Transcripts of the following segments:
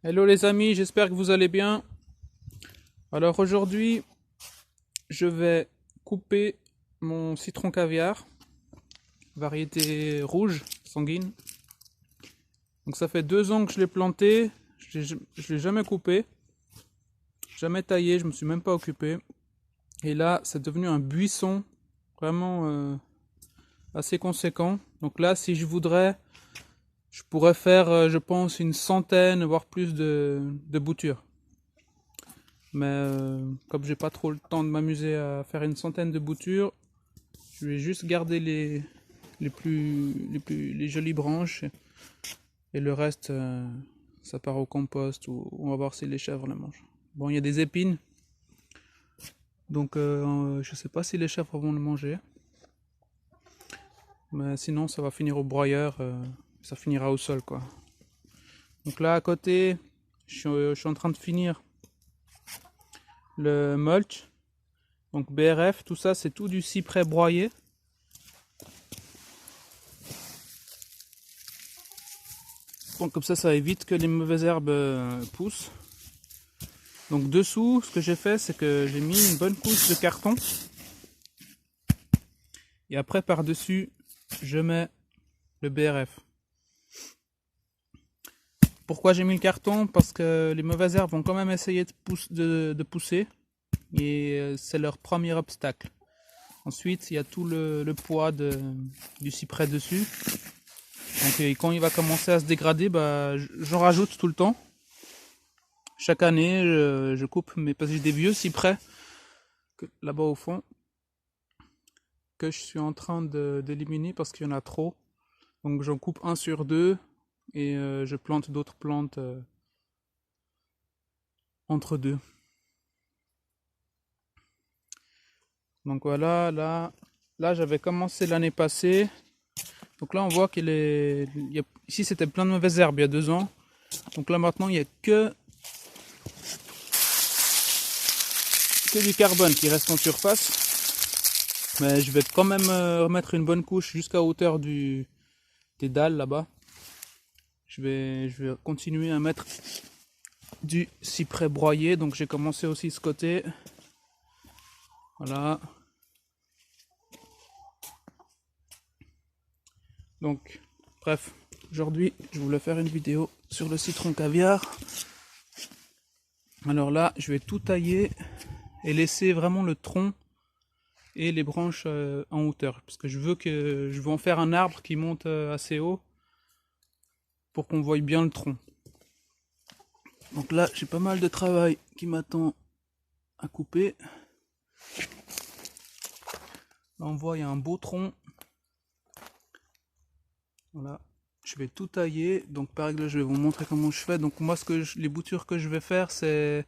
Hello les amis, j'espère que vous allez bien. Alors aujourd'hui, je vais couper mon citron caviar, variété rouge, sanguine. Donc ça fait 2 ans que je l'ai planté, je l'ai jamais coupé, jamais taillé, je me suis même pas occupé. Et là, c'est devenu un buisson vraiment assez conséquent. Donc là, si je voudrais, je pourrais faire, je pense, une centaine, voire plus de boutures. Mais comme j'ai pas trop le temps de m'amuser à faire une centaine de boutures, je vais juste garder les jolies branches et le reste, ça part au compost ou on va voir si les chèvres la mangent. Bon, il y a des épines, donc je sais pas si les chèvres vont le manger, mais sinon ça va finir au broyeur, ça finira au sol quoi. Donc là à côté, je suis en train de finir le mulch. Donc BRF, tout ça c'est tout du cyprès broyé. Donc comme ça évite que les mauvaises herbes poussent. Donc dessous, ce que j'ai fait, c'est que j'ai mis une bonne couche de carton. Et après par-dessus, je mets le BRF. Pourquoi j'ai mis le carton? Parce que les mauvaises herbes vont quand même essayer de pousser. Et c'est leur premier obstacle. Ensuite, il y a tout le poids du cyprès dessus. Donc quand il va commencer à se dégrader, bah, j'en rajoute tout le temps. Chaque année, je coupe, mais parce que j'ai des vieux cyprès là-bas au fond que je suis en train d'éliminer parce qu'il y en a trop. Donc j'en coupe un sur deux et je plante d'autres plantes entre deux. Donc voilà, là j'avais commencé l'année passée. Donc là on voit ici c'était plein de mauvaises herbes il y a 2 ans. Donc là maintenant il n'y a que du carbone qui reste en surface. Mais je vais quand même remettre une bonne couche jusqu'à hauteur des dalles là-bas. Je vais continuer à mettre du cyprès broyé. Donc j'ai commencé aussi ce côté. Voilà. Donc, bref, aujourd'hui, je voulais faire une vidéo sur le citron caviar. Alors là, je vais tout tailler et laisser vraiment le tronc et les branches en hauteur. Parce que je veux en faire un arbre qui monte assez haut pour qu'on voie bien le tronc. Donc là, j'ai pas mal de travail qui m'attend à couper. Là, on voit, il y a un beau tronc. Voilà. Je vais tout tailler. Donc, par exemple, je vais vous montrer comment je fais. Donc, moi, les boutures que je vais faire, c'est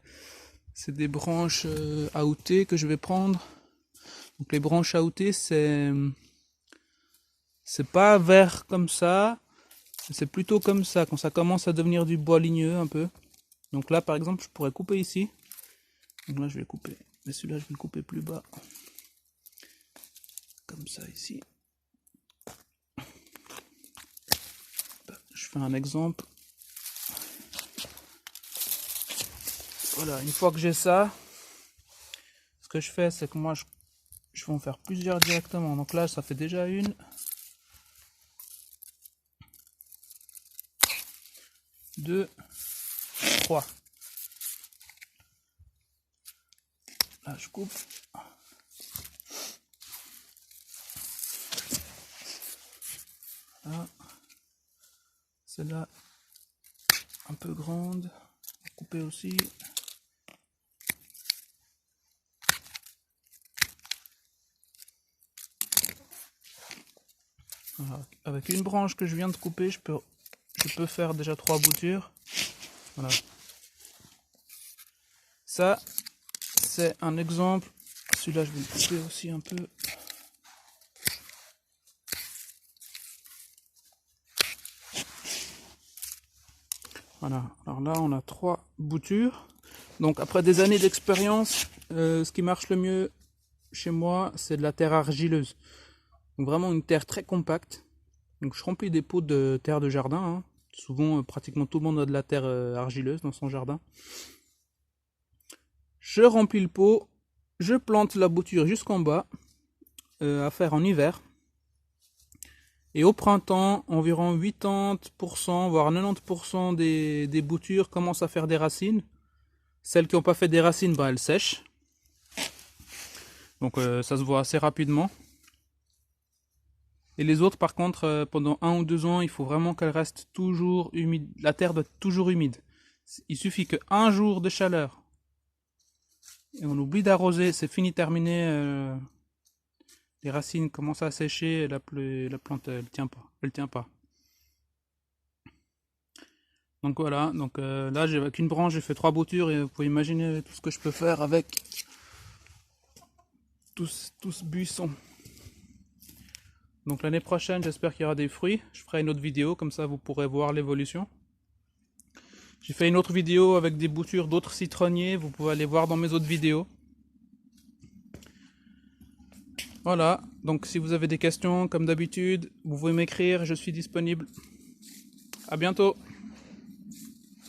des branches AOT que je vais prendre. Donc, les branches AOT, c'est pas vert comme ça. C'est plutôt comme ça, quand ça commence à devenir du bois ligneux un peu. Donc là, par exemple, je pourrais couper ici. Donc là, je vais couper. Mais celui-là, je vais le couper plus bas. Comme ça, ici. Je fais un exemple. Voilà, une fois que j'ai ça, ce que je fais, c'est que moi, je vais en faire plusieurs directement. Donc là, ça fait déjà une. 2, 3. Là, je coupe. Là. Celle-là, un peu grande. Couper aussi. Voilà. Avec une branche que je viens de couper, je peux faire déjà 3 boutures. Voilà. Ça, c'est un exemple. Celui-là, je vais le couper aussi un peu. Voilà. Alors là, on a 3 boutures. Donc après des années d'expérience, ce qui marche le mieux chez moi, c'est de la terre argileuse. Donc vraiment une terre très compacte. Donc je remplis des pots de terre de jardin. Hein. Souvent, pratiquement tout le monde a de la terre argileuse dans son jardin. Je remplis le pot, je plante la bouture jusqu'en bas, à faire en hiver. Et au printemps, environ 80%, voire 90% des boutures commencent à faire des racines. Celles qui n'ont pas fait des racines, elles sèchent. Donc ça se voit assez rapidement. Et les autres, par contre, pendant 1 ou 2 ans, il faut vraiment qu'elles restent toujours humides. La terre doit être toujours humide. Il suffit qu'un jour de chaleur et on oublie d'arroser, c'est fini, terminé. Les racines commencent à sécher et la plante elle tient pas. Donc voilà, donc là avec une branche j'ai fait 3 boutures et vous pouvez imaginer tout ce que je peux faire avec tout ce buisson. Donc l'année prochaine j'espère qu'il y aura des fruits, je ferai une autre vidéo, comme ça vous pourrez voir l'évolution. J'ai fait une autre vidéo avec des boutures d'autres citronniers, vous pouvez aller voir dans mes autres vidéos. Voilà, donc si vous avez des questions, comme d'habitude, vous pouvez m'écrire, je suis disponible. À bientôt.